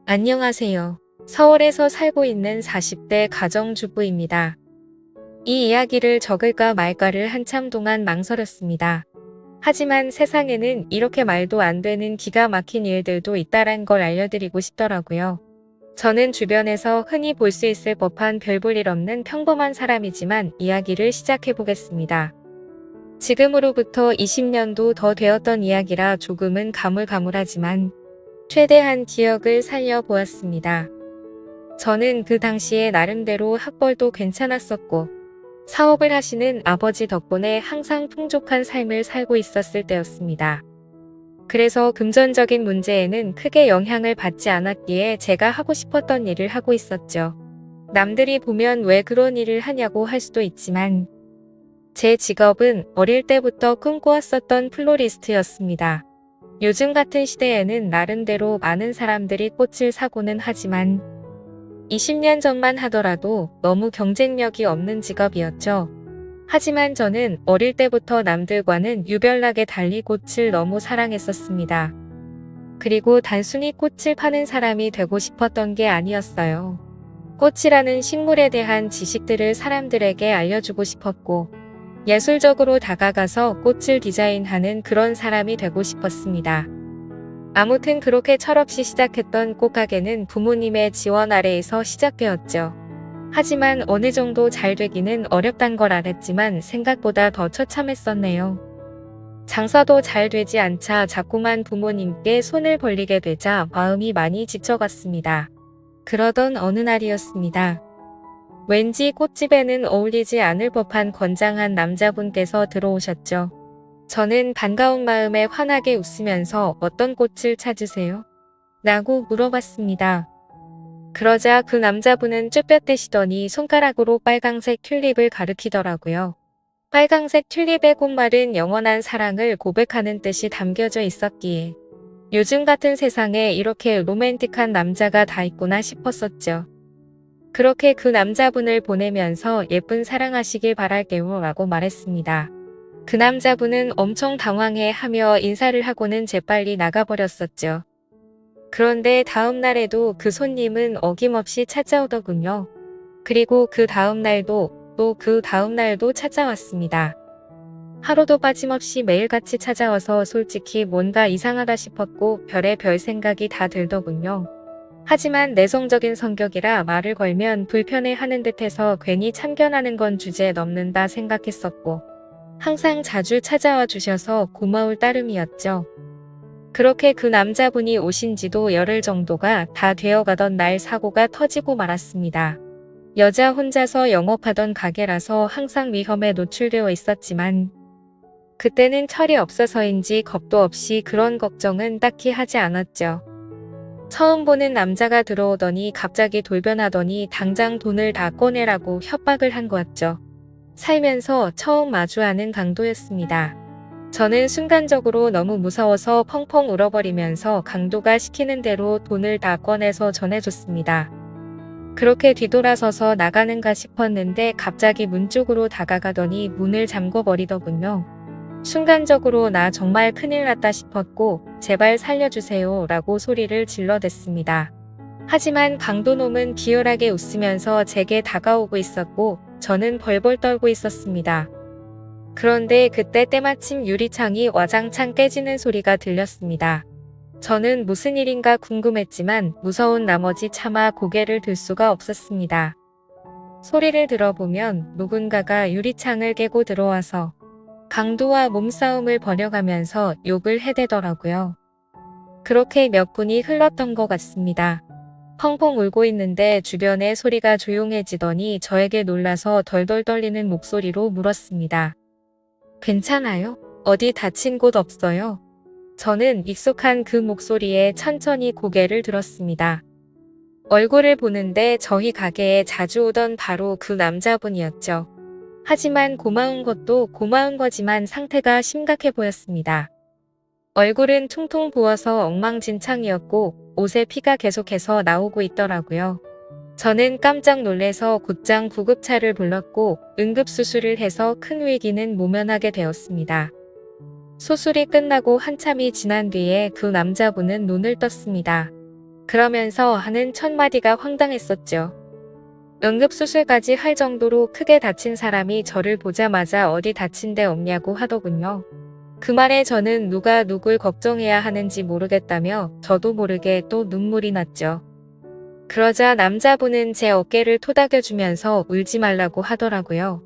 안녕하세요. 서울에서 살고 있는 40대 가정주부입니다. 이 이야기를 적을까 말까를 한참 동안 망설였습니다. 하지만 세상에는 이렇게 말도 안 되는 기가 막힌 일들도 있다란 걸 알려드리고 싶더라고요. 저는 주변에서 흔히 볼 수 있을 법한 별 볼 일 없는 평범한 사람이지만 이야기를 시작해보겠습니다. 지금으로부터 20년도 더 되었던 이야기라 조금은 가물가물하지만 최대한 기억을 살려보았습니다. 저는 그 당시에 나름대로 학벌도 괜찮았었고 사업을 하시는 아버지 덕분에 항상 풍족한 삶을 살고 있었을 때였습니다. 그래서 금전적인 문제에는 크게 영향을 받지 않았기에 제가 하고 싶었던 일을 하고 있었죠. 남들이 보면 왜 그런 일을 하냐고 할 수도 있지만 제 직업은 어릴 때부터 꿈꿔왔었던 플로리스트였습니다. 요즘 같은 시대에는 나름대로 많은 사람들이 꽃을 사고는 하지만 20년 전만 하더라도 너무 경쟁력이 없는 직업이었죠. 하지만 저는 어릴 때부터 남들과는 유별나게 달리 꽃을 너무 사랑했었습니다. 그리고 단순히 꽃을 파는 사람이 되고 싶었던 게 아니었어요. 꽃이라는 식물에 대한 지식들을 사람들에게 알려주고 싶었고 예술적으로 다가가서 꽃을 디자인하는 그런 사람이 되고 싶었습니다. 아무튼 그렇게 철없이 시작했던 꽃가게는 부모님의 지원 아래에서 시작되었죠. 하지만 어느 정도 잘 되기는 어렵단 걸 알았지만 생각보다 더 처참했었네요. 장사도 잘 되지 않자 자꾸만 부모님께 손을 벌리게 되자 마음이 많이 지쳐갔습니다. 그러던 어느 날이었습니다. 왠지 꽃집에는 어울리지 않을 법한 건장한 남자분께서 들어오셨죠. 저는 반가운 마음에 환하게 웃으면서 어떤 꽃을 찾으세요? 라고 물어봤습니다. 그러자 그 남자분은 쭈뼛대시더니 손가락으로 빨강색 튤립을 가리키더라고요. 빨강색 튤립의 꽃말은 영원한 사랑을 고백하는 뜻이 담겨져 있었기에 요즘 같은 세상에 이렇게 로맨틱한 남자가 다 있구나 싶었었죠. 그렇게 그 남자분을 보내면서 예쁜 사랑하시길 바랄게요 라고 말했습니다. 그 남자분은 엄청 당황해하며 인사를 하고는 재빨리 나가버렸었죠. 그런데 다음 날에도 그 손님은 어김없이 찾아오더군요. 그리고 그 다음 날도 또 그 다음 날도 찾아왔습니다. 하루도 빠짐없이 매일같이 찾아와서 솔직히 뭔가 이상하다 싶었고 별의별 생각이 다 들더군요. 하지만 내성적인 성격이라 말을 걸면 불편해하는 듯해서 괜히 참견하는 건 주제에 넘는다 생각했었고 항상 자주 찾아와 주셔서 고마울 따름이었죠. 그렇게 그 남자분이 오신 지도 열흘 정도가 다 되어가던 날 사고가 터지고 말았습니다. 여자 혼자서 영업하던 가게라서 항상 위험에 노출되어 있었지만 그때는 철이 없어서인지 겁도 없이 그런 걱정은 딱히 하지 않았죠. 처음 보는 남자가 들어오더니 갑자기 돌변하더니 당장 돈을 다 꺼내라고 협박을 한 거였죠. 살면서 처음 마주하는 강도였습니다. 저는 순간적으로 너무 무서워서 펑펑 울어버리면서 강도가 시키는 대로 돈을 다 꺼내서 전해줬습니다. 그렇게 뒤돌아서서 나가는가 싶었는데 갑자기 문 쪽으로 다가가더니 문을 잠궈버리더군요. 순간적으로 나 정말 큰일 났다 싶었고 제발 살려주세요 라고 소리를 질러댔습니다. 하지만 강도놈은 비열하게 웃으면서 제게 다가오고 있었고 저는 벌벌 떨고 있었습니다. 그런데 그때 때마침 유리창이 와장창 깨지는 소리가 들렸습니다. 저는 무슨 일인가 궁금했지만 무서운 나머지 차마 고개를 들 수가 없었습니다. 소리를 들어보면 누군가가 유리창을 깨고 들어와서 강도와 몸싸움을 벌여가면서 욕을 해대더라고요. 그렇게 몇 분이 흘렀던 것 같습니다. 펑펑 울고 있는데 주변의 소리가 조용해지더니 저에게 놀라서 덜덜 떨리는 목소리로 물었습니다. 괜찮아요? 어디 다친 곳 없어요? 저는 익숙한 그 목소리에 천천히 고개를 들었습니다. 얼굴을 보는데 저희 가게에 자주 오던 바로 그 남자분이었죠. 하지만 고마운 것도 고마운 거지만 상태가 심각해 보였습니다. 얼굴은 퉁퉁 부어서 엉망진창이었고 옷에 피가 계속해서 나오고 있더라고요. 저는 깜짝 놀래서 곧장 구급차를 불렀고 응급수술을 해서 큰 위기는 모면하게 되었습니다. 수술이 끝나고 한참이 지난 뒤에 그 남자분은 눈을 떴습니다. 그러면서 하는 첫마디가 황당했었죠. 응급수술까지 할 정도로 크게 다친 사람이 저를 보자마자 어디 다친 데 없냐고 하더군요. 그 말에 저는 누가 누굴 걱정해야 하는지 모르겠다며 저도 모르게 또 눈물이 났죠. 그러자 남자분은 제 어깨를 토닥여주면서 울지 말라고 하더라고요.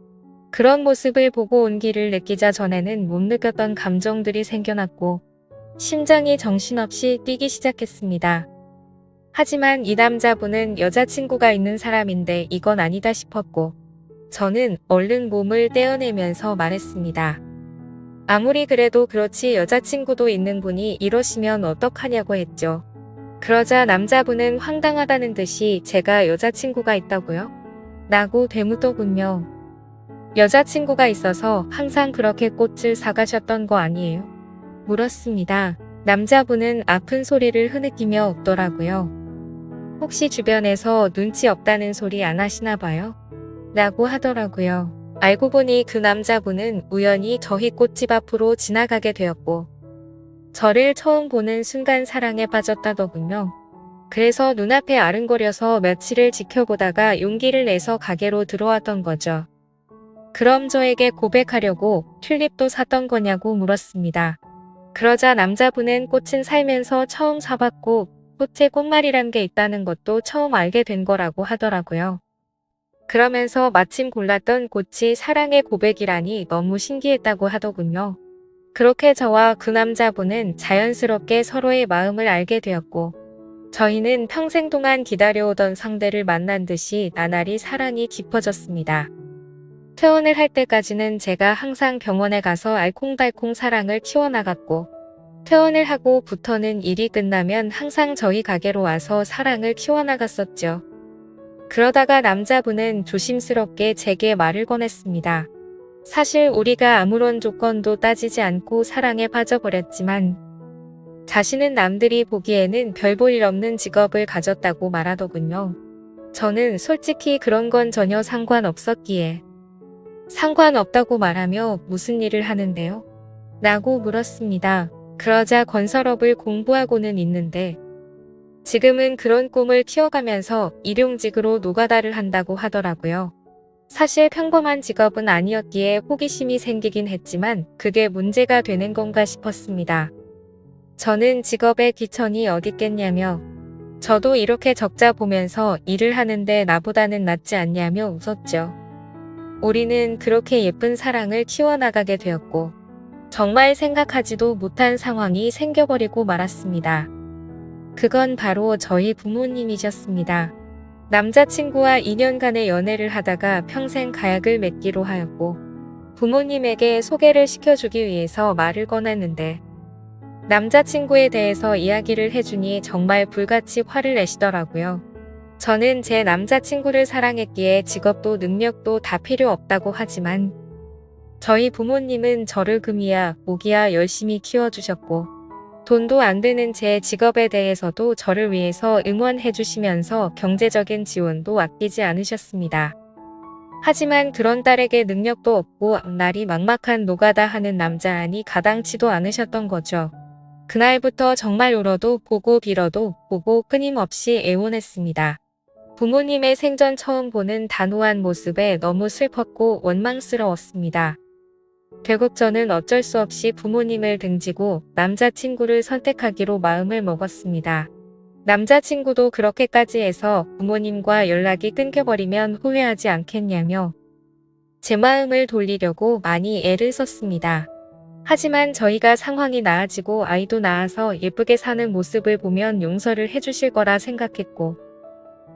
그런 모습을 보고 온기를 느끼자 전에는 못 느꼈던 감정들이 생겨났고 심장이 정신없이 뛰기 시작했습니다. 하지만 이 남자분은 여자친구가 있는 사람인데 이건 아니다 싶었고 저는 얼른 몸을 떼어내면서 말했습니다. 아무리 그래도 그렇지 여자친구도 있는 분이 이러시면 어떡하냐고 했죠. 그러자 남자분은 황당하다는 듯이 제가 여자친구가 있다고요? 라고 되묻더군요. 여자친구가 있어서 항상 그렇게 꽃을 사가셨던 거 아니에요? 물었습니다. 남자분은 아픈 소리를 흐느끼며 웃더라고요. 혹시 주변에서 눈치 없다는 소리 안 하시나 봐요? 라고 하더라고요. 알고 보니 그 남자분은 우연히 저희 꽃집 앞으로 지나가게 되었고 저를 처음 보는 순간 사랑에 빠졌다더군요. 그래서 눈앞에 아른거려서 며칠을 지켜보다가 용기를 내서 가게로 들어왔던 거죠. 그럼 저에게 고백하려고 튤립도 샀던 거냐고 물었습니다. 그러자 남자분은 꽃은 살면서 처음 사봤고 꽃에 꽃말이란 게 있다는 것도 처음 알게 된 거라고 하더라고요. 그러면서 마침 골랐던 꽃이 사랑의 고백이라니 너무 신기했다고 하더군요. 그렇게 저와 그 남자분은 자연스럽게 서로의 마음을 알게 되었고 저희는 평생 동안 기다려오던 상대를 만난 듯이 나날이 사랑이 깊어졌습니다. 퇴원을 할 때까지는 제가 항상 병원에 가서 알콩달콩 사랑을 키워나갔고 퇴원을 하고부터는 일이 끝나면 항상 저희 가게로 와서 사랑을 키워나갔었죠. 그러다가 남자분은 조심스럽게 제게 말을 꺼냈습니다. 사실 우리가 아무런 조건도 따지지 않고 사랑에 빠져버렸지만 자신은 남들이 보기에는 별 볼 일 없는 직업을 가졌다고 말하더군요. 저는 솔직히 그런 건 전혀 상관없었기에 상관없다고 말하며 무슨 일을 하는데요? 라고 물었습니다. 그러자 건설업을 공부하고는 있는데 지금은 그런 꿈을 키워가면서 일용직으로 노가다를 한다고 하더라고요. 사실 평범한 직업은 아니었기에 호기심이 생기긴 했지만 그게 문제가 되는 건가 싶었습니다. 저는 직업에 귀천이 어딨겠냐며 저도 이렇게 적자 보면서 일을 하는데 나보다는 낫지 않냐며 웃었죠. 우리는 그렇게 예쁜 사랑을 키워나가게 되었고 정말 생각하지도 못한 상황이 생겨버리고 말았습니다. 그건 바로 저희 부모님이셨습니다. 남자친구와 2년간의 연애를 하다가 평생 가약을 맺기로 하였고 부모님에게 소개를 시켜주기 위해서 말을 꺼냈는데 남자친구에 대해서 이야기를 해주니 정말 불같이 화를 내시더라고요. 저는 제 남자친구를 사랑했기에 직업도 능력도 다 필요 없다고 하지만 저희 부모님은 저를 금이야 목이야 열심히 키워주셨고 돈도 안 드는 제 직업에 대해서도 저를 위해서 응원해 주시면서 경제적인 지원도 아끼지 않으셨습니다. 하지만 그런 딸에게 능력도 없고 앞날이 막막한 노가다 하는 남자라니 가당치도 않으셨던 거죠. 그날부터 정말 울어도 보고 빌어도 보고 끊임없이 애원했습니다. 부모님의 생전 처음 보는 단호한 모습에 너무 슬펐고 원망스러웠습니다. 결국 저는 어쩔 수 없이 부모님을 등지고 남자친구를 선택하기로 마음을 먹었습니다. 남자친구도 그렇게까지 해서 부모님과 연락이 끊겨버리면 후회하지 않겠냐며 제 마음을 돌리려고 많이 애를 썼습니다. 하지만 저희가 상황이 나아지고 아이도 낳아서 예쁘게 사는 모습을 보면 용서를 해주실 거라 생각했고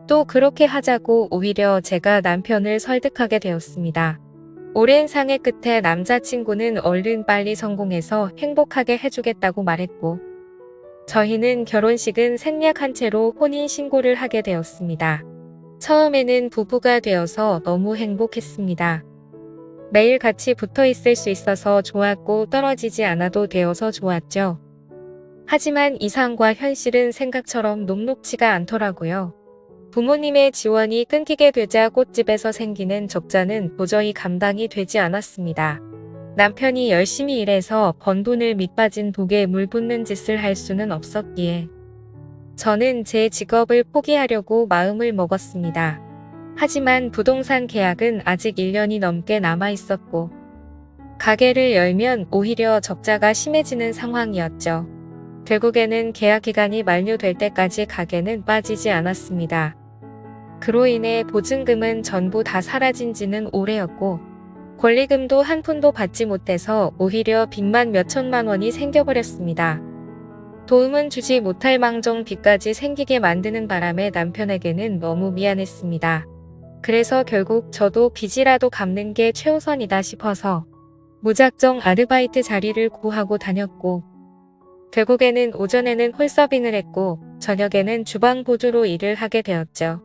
또 그렇게 하자고 오히려 제가 남편을 설득하게 되었습니다. 오랜 상의 끝에 남자친구는 얼른 빨리 성공해서 행복하게 해주겠다고 말했고 저희는 결혼식은 생략한 채로 혼인신고를 하게 되었습니다. 처음에는 부부가 되어서 너무 행복했습니다. 매일 같이 붙어 있을 수 있어서 좋았고 떨어지지 않아도 되어서 좋았죠. 하지만 이상과 현실은 생각처럼 녹록지가 않더라고요. 부모님의 지원이 끊기게 되자 꽃집에서 생기는 적자는 도저히 감당이 되지 않았습니다. 남편이 열심히 일해서 번 돈을 밑빠진 독에 물 붓는 짓을 할 수는 없었기에 저는 제 직업을 포기하려고 마음을 먹었습니다. 하지만 부동산 계약은 아직 1년이 넘게 남아 있었고, 가게를 열면 오히려 적자가 심해지는 상황이었죠. 결국에는 계약 기간이 만료될 때까지 가게는 빠지지 않았습니다. 그로 인해 보증금은 전부 다 사라진 지는 오래였고, 권리금도 한 푼도 받지 못해서 오히려 빚만 몇천만 원이 생겨버렸습니다. 도움은 주지 못할 망정 빚까지 생기게 만드는 바람에 남편에게는 너무 미안했습니다. 그래서 결국 저도 빚이라도 갚는 게 최우선이다 싶어서 무작정 아르바이트 자리를 구하고 다녔고, 결국에는 오전에는 홀서빙을 했고 저녁에는 주방 보조로 일을 하게 되었죠.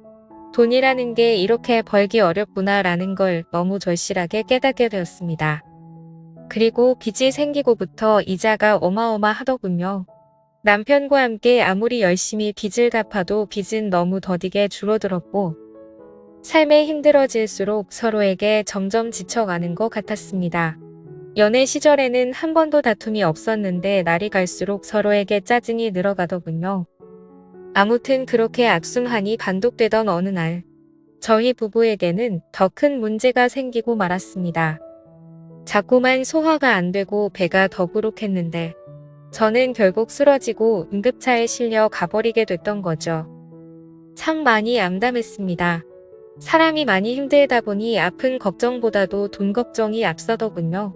돈이라는 게 이렇게 벌기 어렵구나라는 걸 너무 절실하게 깨닫게 되었습니다. 그리고 빚이 생기고부터 이자가 어마어마하더군요. 남편과 함께 아무리 열심히 빚을 갚아도 빚은 너무 더디게 줄어들었고, 삶에 힘들어질수록 서로에게 점점 지쳐가는 것 같았습니다. 연애 시절에는 한 번도 다툼이 없었는데 날이 갈수록 서로에게 짜증이 늘어가더군요. 아무튼 그렇게 악순환이 반복되던 어느 날, 저희 부부에게는 더 큰 문제가 생기고 말았습니다. 자꾸만 소화가 안 되고 배가 더부룩했는데 저는 결국 쓰러지고 응급차에 실려 가버리게 됐던 거죠. 참 많이 암담했습니다. 사람이 많이 힘들다 보니 아픈 걱정보다도 돈 걱정이 앞서더군요.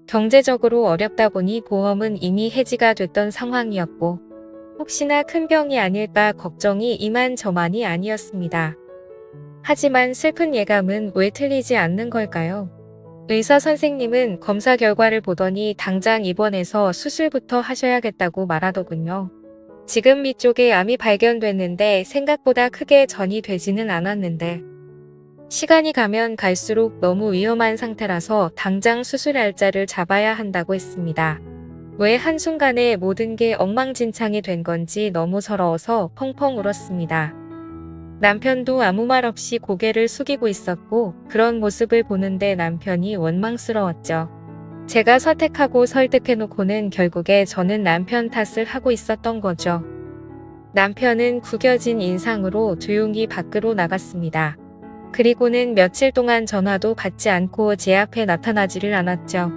경제적으로 어렵다 보니 보험은 이미 해지가 됐던 상황이었고, 혹시나 큰 병이 아닐까 걱정이 이만저만이 아니었습니다. 하지만 슬픈 예감은 왜 틀리지 않는 걸까요? 의사 선생님은 검사 결과를 보더니 당장 입원해서 수술부터 하셔야겠다고 말하더군요. 지금 위쪽에 암이 발견됐는데 생각보다 크게 전이 되지는 않았는데, 시간이 가면 갈수록 너무 위험한 상태라서 당장 수술 날짜를 잡아야 한다고 했습니다. 왜 한순간에 모든 게 엉망진창이 된 건지 너무 서러워서 펑펑 울었습니다. 남편도 아무 말 없이 고개를 숙이고 있었고, 그런 모습을 보는데 남편이 원망스러웠죠. 제가 선택하고 설득해놓고는 결국에 저는 남편 탓을 하고 있었던 거죠. 남편은 구겨진 인상으로 조용히 밖으로 나갔습니다. 그리고는 며칠 동안 전화도 받지 않고 제 앞에 나타나지를 않았죠.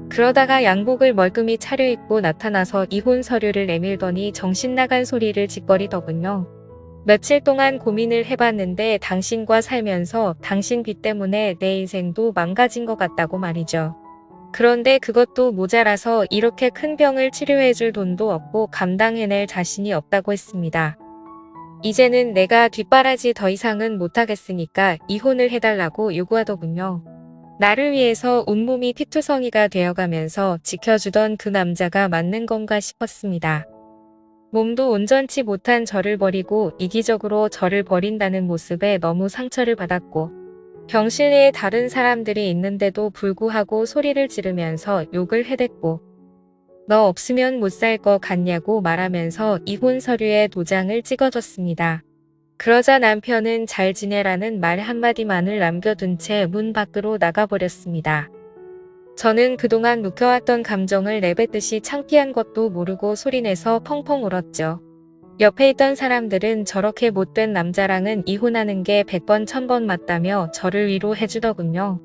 그러다가 양복을 멀끔히 차려입고 나타나서 이혼 서류를 내밀더니 정신 나간 소리를 짓거리더군요. 며칠 동안 고민을 해봤는데 당신과 살면서 당신 빚 때문에 내 인생도 망가진 것 같다고 말이죠. 그런데 그것도 모자라서 이렇게 큰 병을 치료해줄 돈도 없고 감당해낼 자신이 없다고 했습니다. 이제는 내가 뒷바라지 더 이상은 못하겠으니까 이혼을 해달라고 요구하더군요. 나를 위해서 온몸이 피투성이가 되어가면서 지켜주던 그 남자가 맞는 건가 싶었습니다. 몸도 온전치 못한 저를 버리고 이기적으로 저를 버린다는 모습에 너무 상처를 받았고, 병실 내에 다른 사람들이 있는데도 불구하고 소리를 지르면서 욕을 해댔고, 너 없으면 못 살 것 같냐고 말하면서 이혼 서류에 도장을 찍어줬습니다. 그러자 남편은 잘 지내라는 말 한마디만을 남겨둔 채 문 밖으로 나가버렸습니다. 저는 그동안 묵혀왔던 감정을 내뱉듯이 창피한 것도 모르고 소리내서 펑펑 울었죠. 옆에 있던 사람들은 저렇게 못된 남자랑은 이혼하는 게 100번 1000번 맞다며 저를 위로해주더군요.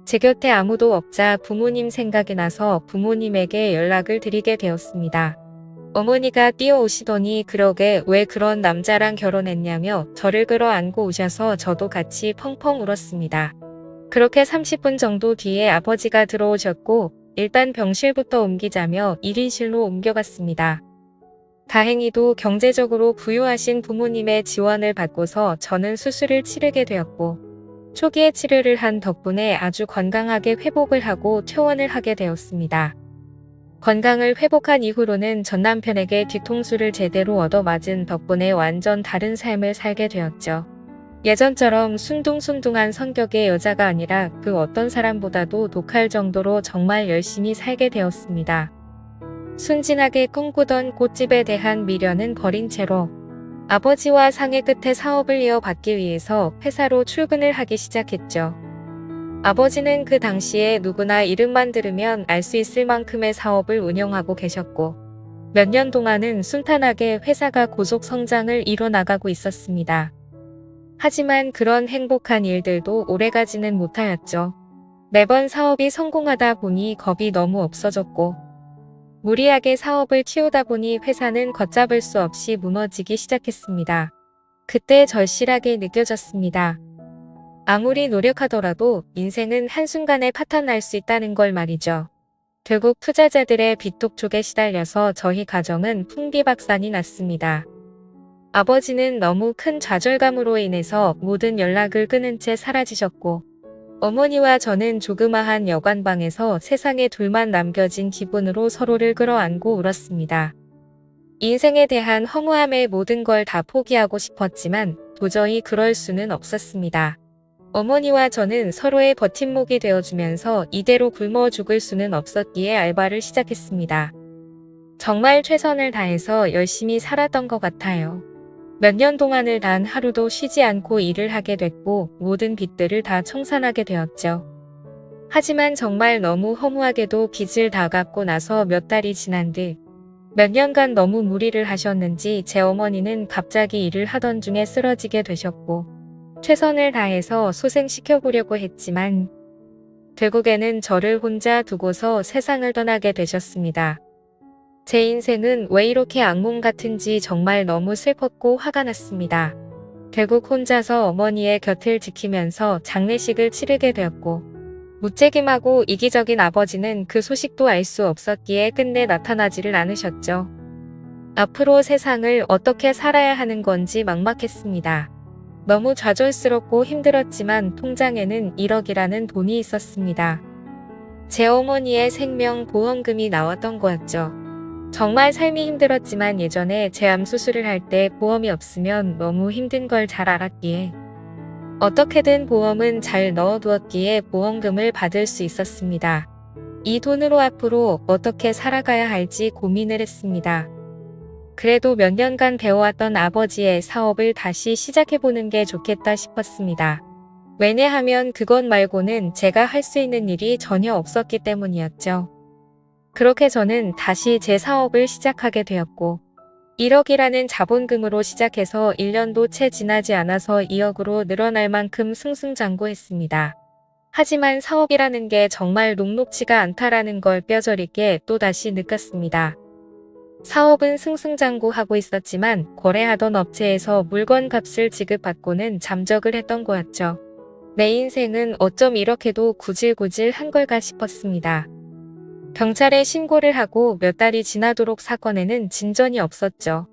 제 곁에 아무도 없자 부모님 생각이 나서 부모님에게 연락을 드리게 되었습니다. 어머니가 뛰어오시더니 그러게 왜 그런 남자랑 결혼했냐며 저를 끌어안고 오셔서 저도 같이 펑펑 울었습니다. 그렇게 30분 정도 뒤에 아버지가 들어오셨고 일단 병실부터 옮기자며 1인실로 옮겨갔습니다. 다행히도 경제적으로 부유하신 부모님의 지원을 받고서 저는 수술을 치르게 되었고, 초기에 치료를 한 덕분에 아주 건강하게 회복을 하고 퇴원을 하게 되었습니다. 건강을 회복한 이후로는 전 남편에게 뒤통수를 제대로 얻어맞은 덕분에 완전 다른 삶을 살게 되었죠. 예전처럼 순둥순둥한 성격의 여자가 아니라 그 어떤 사람보다도 독할 정도로 정말 열심히 살게 되었습니다. 순진하게 꿈꾸던 꽃집에 대한 미련은 버린 채로 아버지와 상의 끝에 사업을 이어받기 위해서 회사로 출근을 하기 시작했죠. 아버지는 그 당시에 누구나 이름만 들으면 알 수 있을 만큼의 사업을 운영하고 계셨고, 몇 년 동안은 순탄하게 회사가 고속 성장을 이뤄나가고 있었습니다. 하지만 그런 행복한 일들도 오래가지는 못하였죠. 매번 사업이 성공하다 보니 겁이 너무 없어졌고 무리하게 사업을 키우다 보니 회사는 걷잡을 수 없이 무너지기 시작했습니다. 그때 절실하게 느껴졌습니다. 아무리 노력하더라도 인생은 한순간에 파탄날 수 있다는 걸 말이죠. 결국 투자자들의 빚독촉에 시달려서 저희 가정은 풍비박산이 났습니다. 아버지는 너무 큰 좌절감으로 인해서 모든 연락을 끊은 채 사라지셨고 어머니와 저는 조그마한 여관방에서 세상에 둘만 남겨진 기분으로 서로를 끌어안고 울었습니다. 인생에 대한 허무함에 모든 걸 다 포기하고 싶었지만 도저히 그럴 수는 없었습니다. 어머니와 저는 서로의 버팀목이 되어주면서 이대로 굶어 죽을 수는 없었기에 알바를 시작했습니다. 정말 최선을 다해서 열심히 살았던 것 같아요. 몇 년 동안을 단 하루도 쉬지 않고 일을 하게 됐고 모든 빚들을 다 청산하게 되었죠. 하지만 정말 너무 허무하게도 빚을 다 갚고 나서 몇 달이 지난 뒤 몇 년간 너무 무리를 하셨는지 제 어머니는 갑자기 일을 하던 중에 쓰러지게 되셨고 최선을 다해서 소생시켜보려고 했지만 결국에는 저를 혼자 두고서 세상을 떠나게 되셨습니다. 제 인생은 왜 이렇게 악몽 같은지 정말 너무 슬펐고 화가 났습니다. 결국 혼자서 어머니의 곁을 지키면서 장례식을 치르게 되었고 무책임하고 이기적인 아버지는 그 소식도 알 수 없었기에 끝내 나타나지를 않으셨죠. 앞으로 세상을 어떻게 살아야 하는 건지 막막했습니다. 너무 좌절스럽고 힘들었지만 통장에는 1억이라는 돈이 있었습니다. 제 어머니의 생명보험금이 나왔던 거였죠. 정말 삶이 힘들었지만 예전에 제 암 수술을 할 때 보험이 없으면 너무 힘든 걸 잘 알았기에 어떻게든 보험은 잘 넣어두었기에 보험금을 받을 수 있었습니다. 이 돈으로 앞으로 어떻게 살아가야 할지 고민을 했습니다. 그래도 몇 년간 배워왔던 아버지의 사업을 다시 시작해보는 게 좋겠다 싶었습니다. 왜냐하면 그것 말고는 제가 할 수 있는 일이 전혀 없었기 때문이었죠. 그렇게 저는 다시 제 사업을 시작하게 되었고 1억이라는 자본금으로 시작해서 1년도 채 지나지 않아서 2억으로 늘어날 만큼 승승장구했습니다. 하지만 사업이라는 게 정말 녹록지가 않다라는 걸 뼈저리게 또다시 느꼈습니다. 사업은 승승장구하고 있었지만 거래하던 업체에서 물건 값을 지급받고는 잠적을 했던 거였죠. 내 인생은 어쩜 이렇게도 구질구질한 걸까 싶었습니다. 경찰에 신고를 하고 몇 달이 지나도록 사건에는 진전이 없었죠.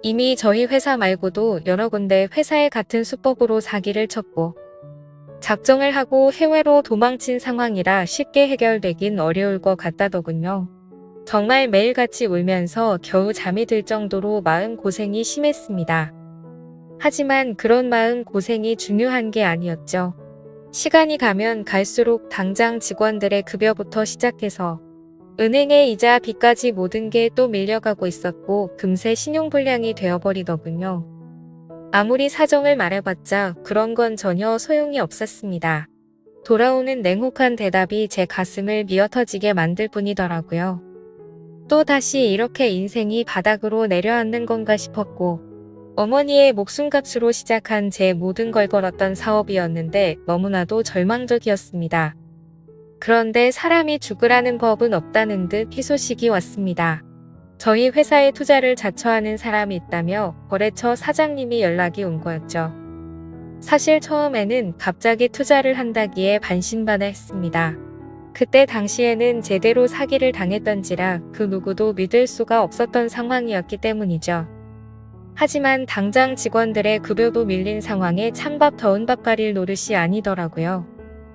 이미 저희 회사 말고도 여러 군데 회사에 같은 수법으로 사기를 쳤고 작정을 하고 해외로 도망친 상황이라 쉽게 해결되긴 어려울 것 같다더군요. 정말 매일같이 울면서 겨우 잠이 들 정도로 마음고생이 심했습니다. 하지만 그런 마음고생이 중요한 게 아니었죠. 시간이 가면 갈수록 당장 직원들의 급여부터 시작해서 은행의 이자 빚까지 모든 게 또 밀려가고 있었고 금세 신용불량이 되어버리더군요. 아무리 사정을 말해봤자 그런 건 전혀 소용이 없었습니다. 돌아오는 냉혹한 대답이 제 가슴을 미어터지게 만들 뿐이더라고요. 또 다시 이렇게 인생이 바닥으로 내려앉는 건가 싶었고 어머니의 목숨값으로 시작한 제 모든 걸 걸었던 사업이었는데 너무나도 절망적이었습니다. 그런데 사람이 죽으라는 법은 없다는 듯 희소식이 왔습니다. 저희 회사에 투자를 자처하는 사람이 있다며 거래처 사장님이 연락이 온 거였죠. 사실 처음에는 갑자기 투자를 한다기에 반신반의했습니다. 그때 당시에는 제대로 사기를 당했던지라 그 누구도 믿을 수가 없었던 상황이었기 때문이죠. 하지만 당장 직원들의 급여도 밀린 상황에 찬밥 더운 밥 가릴 노릇이 아니더라고요.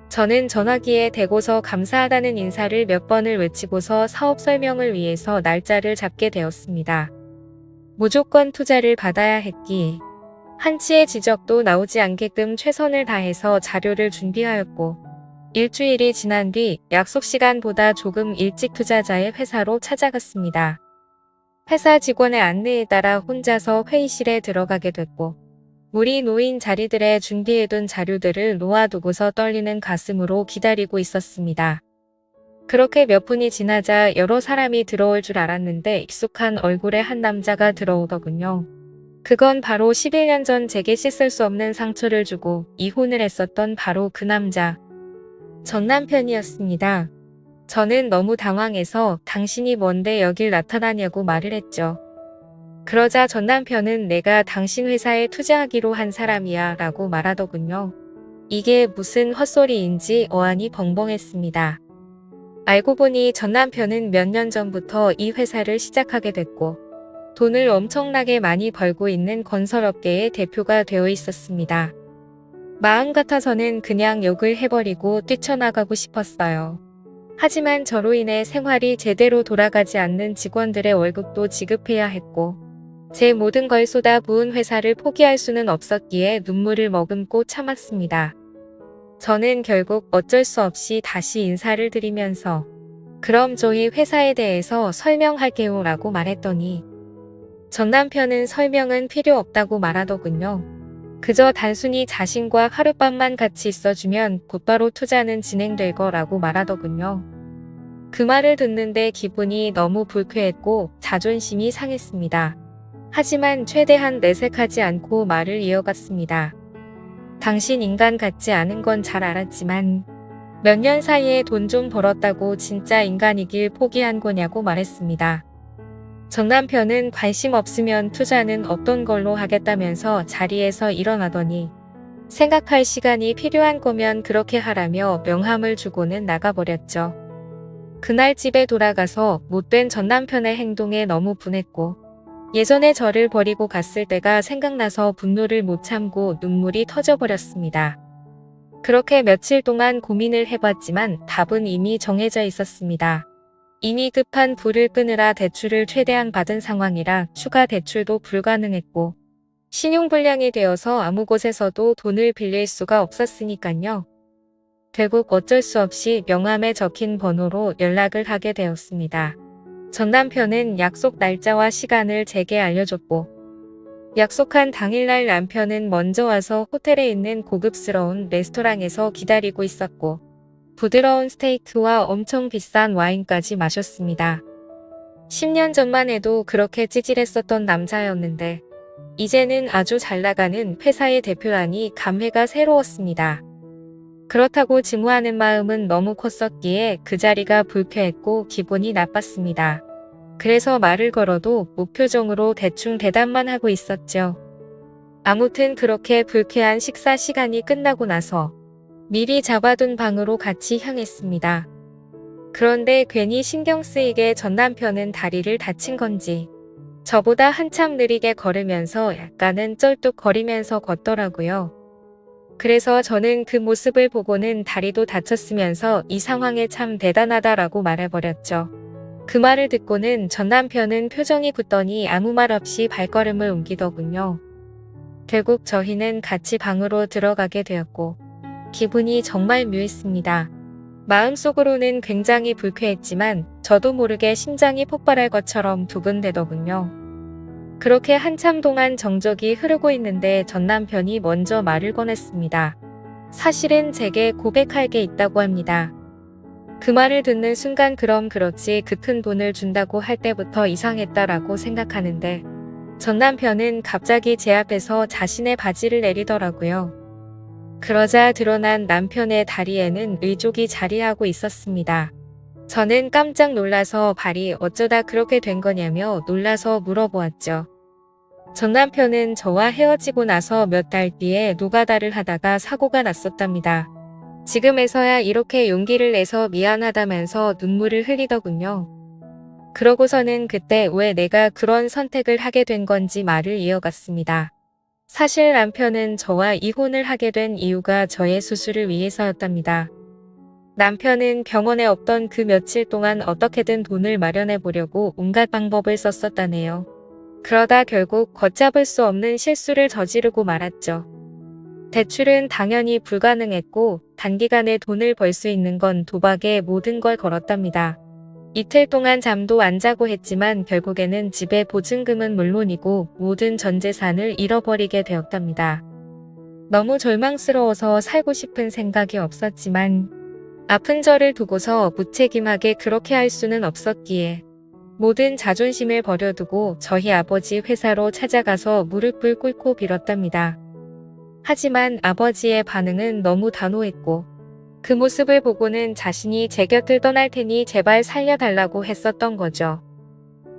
저는 전화기에 대고서 감사하다는 인사를 몇 번을 외치고서 사업 설명을 위해서 날짜를 잡게 되었습니다. 무조건 투자를 받아야 했기에 한치의 지적도 나오지 않게끔 최선을 다해서 자료를 준비하였고 일주일이 지난 뒤 약속 시간보다 조금 일찍 투자자의 회사로 찾아갔습니다. 회사 직원의 안내에 따라 혼자서 회의실에 들어가게 됐고 물이 놓인 자리들에 준비해둔 자료들을 놓아두고서 떨리는 가슴으로 기다리고 있었습니다. 그렇게 몇 분이 지나자 여러 사람이 들어올 줄 알았는데 익숙한 얼굴의 한 남자가 들어오더군요. 그건 바로 11년 전 제게 씻을 수 없는 상처를 주고 이혼을 했었던 바로 그 남자. 전 남편이었습니다. 저는 너무 당황해서 당신이 뭔데 여길 나타나냐고 말을 했죠. 그러자 전 남편은 내가 당신 회사에 투자하기로 한 사람이야 라고 말하더군요. 이게 무슨 헛소리인지 어안이 벙벙했습니다. 알고 보니 전 남편은 몇 년 전부터 이 회사를 시작하게 됐고 돈을 엄청나게 많이 벌고 있는 건설업계의 대표가 되어 있었습니다. 마음 같아서는 그냥 욕을 해버리고 뛰쳐나가고 싶었어요. 하지만 저로 인해 생활이 제대로 돌아가지 않는 직원들의 월급도 지급해야 했고 제 모든 걸 쏟아부은 회사를 포기할 수는 없었기에 눈물을 머금고 참았습니다. 저는 결국 어쩔 수 없이 다시 인사를 드리면서 그럼 저희 회사에 대해서 설명할게요 라고 말했더니 전 남편은 설명은 필요 없다고 말하더군요. 그저 단순히 자신과 하룻밤만 같이 있어주면 곧바로 투자는 진행될 거라고 말하더군요. 그 말을 듣는데 기분이 너무 불쾌했고 자존심이 상했습니다. 하지만 최대한 내색하지 않고 말을 이어갔습니다. 당신 인간 같지 않은 건 잘 알았지만 몇 년 사이에 돈 좀 벌었다고 진짜 인간이길 포기한 거냐고 말했습니다. 전 남편은 관심 없으면 투자는 없던 걸로 하겠다면서 자리에서 일어나더니 생각할 시간이 필요한 거면 그렇게 하라며 명함을 주고는 나가버렸죠. 그날 집에 돌아가서 못된 전 남편의 행동에 너무 분했고 예전에 저를 버리고 갔을 때가 생각나서 분노를 못 참고 눈물이 터져버렸습니다. 그렇게 며칠 동안 고민을 해봤지만 답은 이미 정해져 있었습니다. 이미 급한 불을 끄느라 대출을 최대한 받은 상황이라 추가 대출도 불가능했고 신용불량이 되어서 아무 곳에서도 돈을 빌릴 수가 없었으니까요. 결국 어쩔 수 없이 명함에 적힌 번호로 연락을 하게 되었습니다. 전 남편은 약속 날짜와 시간을 제게 알려줬고 약속한 당일날 남편은 먼저 와서 호텔에 있는 고급스러운 레스토랑에서 기다리고 있었고 부드러운 스테이크와 엄청 비싼 와인까지 마셨습니다. 10년 전만 해도 그렇게 찌질했었던 남자였는데 이제는 아주 잘나가는 회사의 대표라니 감회가 새로웠습니다. 그렇다고 증오하는 마음은 너무 컸었기에 그 자리가 불쾌했고 기분이 나빴습니다. 그래서 말을 걸어도 무표정으로 대충 대답만 하고 있었죠. 아무튼 그렇게 불쾌한 식사 시간이 끝나고 나서 미리 잡아둔 방으로 같이 향했습니다. 그런데 괜히 신경 쓰이게 전 남편은 다리를 다친 건지 저보다 한참 느리게 걸으면서 약간은 쩔뚝거리면서 걷더라고요. 그래서 저는 그 모습을 보고는 다리도 다쳤으면서 이 상황에 참 대단하다라고 말해버렸죠. 그 말을 듣고는 전 남편은 표정이 굳더니 아무 말 없이 발걸음을 옮기더군요. 결국 저희는 같이 방으로 들어가게 되었고 기분이 정말 묘했습니다. 마음속으로는 굉장히 불쾌했지만 저도 모르게 심장이 폭발할 것처럼 두근대더군요. 그렇게 한참 동안 정적이 흐르고 있는데 전 남편이 먼저 말을 꺼냈습니다. 사실은 제게 고백할 게 있다고 합니다. 그 말을 듣는 순간 그럼 그렇지 그 큰 돈을 준다고 할 때부터 이상했다라고 생각하는데 전 남편은 갑자기 제 앞에서 자신의 바지를 내리더라고요. 그러자 드러난 남편의 다리에는 의족이 자리하고 있었습니다. 저는 깜짝 놀라서 발이 어쩌다 그렇게 된 거냐며 놀라서 물어보았죠. 전 남편은 저와 헤어지고 나서 몇 달 뒤에 노가다를 하다가 사고가 났었답니다. 지금에서야 이렇게 용기를 내서 미안하다면서 눈물을 흘리더군요. 그러고서는 그때 왜 내가 그런 선택을 하게 된 건지 말을 이어갔습니다. 사실 남편은 저와 이혼을 하게 된 이유가 저의 수술을 위해서였답니다. 남편은 병원에 없던 그 며칠 동안 어떻게든 돈을 마련해 보려고 온갖 방법을 썼었다네요. 그러다 결국 걷잡을 수 없는 실수를 저지르고 말았죠. 대출은 당연히 불가능했고 단기간에 돈을 벌 수 있는 건 도박에 모든 걸 걸었답니다. 이틀 동안 잠도 안 자고 했지만 결국에는 집의 보증금은 물론이고 모든 전 재산을 잃어버리게 되었답니다. 너무 절망스러워서 살고 싶은 생각이 없었지만 아픈 저를 두고서 무책임하게 그렇게 할 수는 없었기에 모든 자존심을 버려두고 저희 아버지 회사로 찾아가서 무릎을 꿇고 빌었답니다. 하지만 아버지의 반응은 너무 단호했고 그 모습을 보고는 자신이 제 곁을 떠날 테니 제발 살려달라고 했었던 거죠.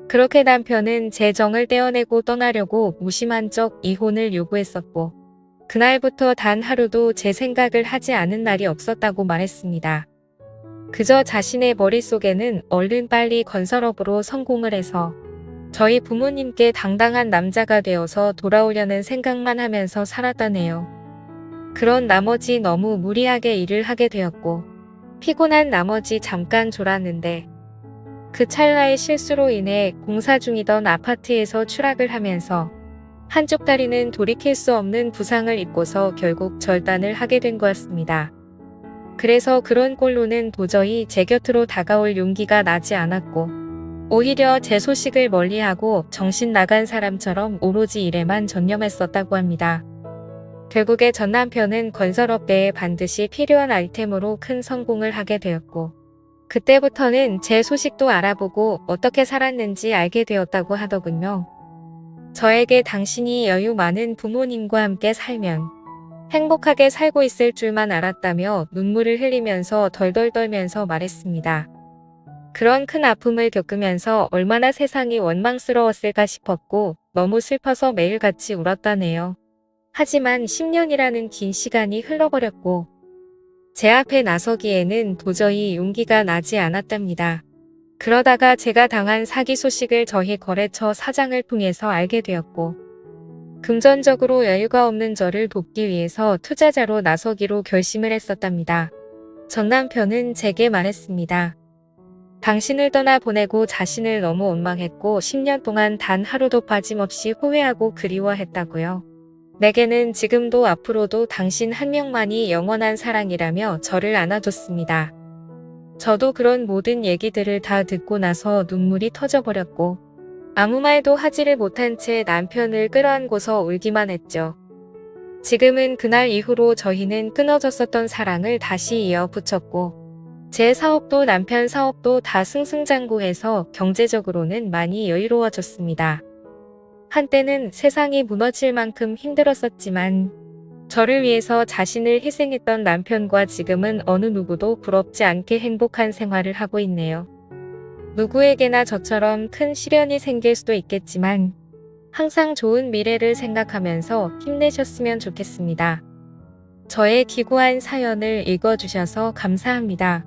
그렇게 남편은 제 정을 떼어내고 떠나려고 무심한 척 이혼을 요구했었고 그날부터 단 하루도 제 생각을 하지 않은 날이 없었다고 말했습니다. 그저 자신의 머릿속에는 얼른 빨리 건설업으로 성공을 해서 저희 부모님께 당당한 남자가 되어서 돌아오려는 생각만 하면서 살았다네요. 그런 나머지 너무 무리하게 일을 하게 되었고 피곤한 나머지 잠깐 졸았는데 그 찰나의 실수로 인해 공사 중이던 아파트에서 추락을 하면서 한쪽 다리는 돌이킬 수 없는 부상을 입고서 결국 절단을 하게 된 거였습니다. 그래서 그런 꼴로는 도저히 제 곁으로 다가올 용기가 나지 않았고 오히려 제 소식을 멀리하고 정신 나간 사람처럼 오로지 일에만 전념했었다고 합니다. 결국에 전 남편은 건설업계에 반드시 필요한 아이템으로 큰 성공을 하게 되었고 그때부터는 제 소식도 알아보고 어떻게 살았는지 알게 되었다고 하더군요. 저에게 당신이 여유 많은 부모님과 함께 살면 행복하게 살고 있을 줄만 알았다며 눈물을 흘리면서 덜덜 떨면서 말했습니다. 그런 큰 아픔을 겪으면서 얼마나 세상이 원망스러웠을까 싶었고 너무 슬퍼서 매일같이 울었다네요. 하지만 10년이라는 긴 시간이 흘러버렸고 제 앞에 나서기에는 도저히 용기가 나지 않았답니다. 그러다가 제가 당한 사기 소식을 저희 거래처 사장을 통해서 알게 되었고 금전적으로 여유가 없는 저를 돕기 위해서 투자자로 나서기로 결심을 했었답니다. 전 남편은 제게 말했습니다. 당신을 떠나보내고 자신을 너무 원망했고 10년 동안 단 하루도 빠짐없이 후회하고 그리워했다고요. 내게는 지금도 앞으로도 당신 한 명만이 영원한 사랑이라며 저를 안아줬습니다. 저도 그런 모든 얘기들을 다 듣고 나서 눈물이 터져버렸고 아무 말도 하지를 못한 채 남편을 끌어안고서 울기만 했죠. 지금은 그날 이후로 저희는 끊어졌었던 사랑을 다시 이어붙였고 제 사업도 남편 사업도 다 승승장구해서 경제적으로는 많이 여유로워졌습니다. 한때는 세상이 무너질 만큼 힘들었었지만 저를 위해서 자신을 희생했던 남편과 지금은 어느 누구도 부럽지 않게 행복한 생활을 하고 있네요. 누구에게나 저처럼 큰 시련이 생길 수도 있겠지만 항상 좋은 미래를 생각하면서 힘내셨으면 좋겠습니다. 저의 기구한 사연을 읽어주셔서 감사합니다.